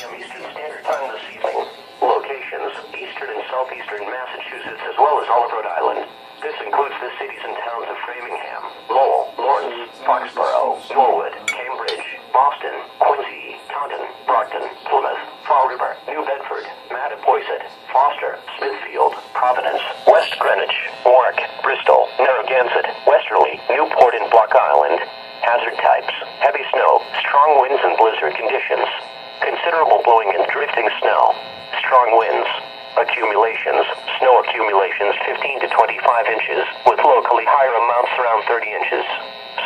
p.m. Eastern Standard Time this evening. Locations, eastern and southeastern Massachusetts, as well as all of Rhode Island. This includes the cities and towns of Framingham, Lowell, Lawrence, Foxborough, Norwood, Cambridge, Boston, Quincy, Taunton, Brockton, Plymouth, Fall River, New Bedford, Mattapoisett, Foster, Smithfield, Providence, West Greenwich, Warwick, Bristol, Narragansett, Westerly, Newport and Block Island. Hazard types: heavy snow, strong winds and blizzard conditions, considerable blowing and drifting snow, strong winds, accumulations, snow accumulations 15 to 25 inches, with locally higher amounts around 30 inches.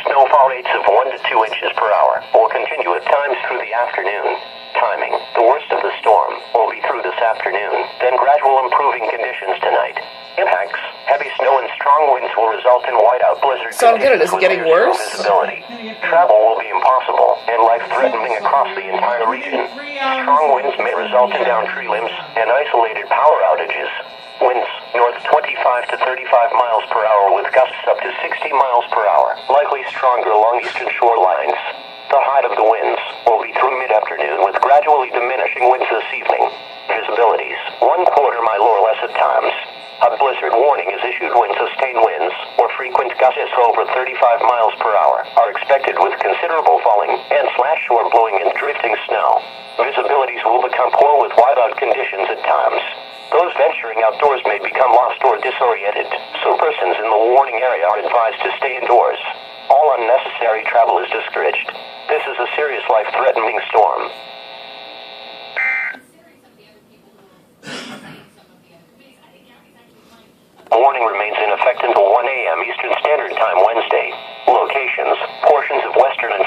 Snowfall rates of 1 to 2 inches per hour will continue at times through the afternoon. Timing: the worst of the storm will be through this afternoon, then gradual improving conditions tonight. Impacts: heavy snow and strong winds will result in whiteout blizzard So I'm good. Is it getting worse? Visibility. Travel will be impossible and life-threatening across the entire region. Strong winds may result in downed tree limbs and isolated power outages. Winds north 25 to 35 miles per hour with gusts up to 60 miles per hour, likely stronger along eastern shorelines. The height of the winds will be through mid-afternoon with gradually diminishing winds this evening. Visibilities: 1/4 mile or less at times. A blizzard warning is issued when sustained winds or frequent gusts over 35 miles per hour are expected with considerable falling and slash or blowing and drifting snow. Visibilities will become poor with whiteout conditions at times. Those venturing outdoors may become lost or disoriented, so persons in the warning area are advised to stay indoors. All unnecessary travel is discouraged. This is a serious life-threatening storm. Warning remains in effect until 1 a.m. Eastern Standard Time Wednesday. Locations: portions of western and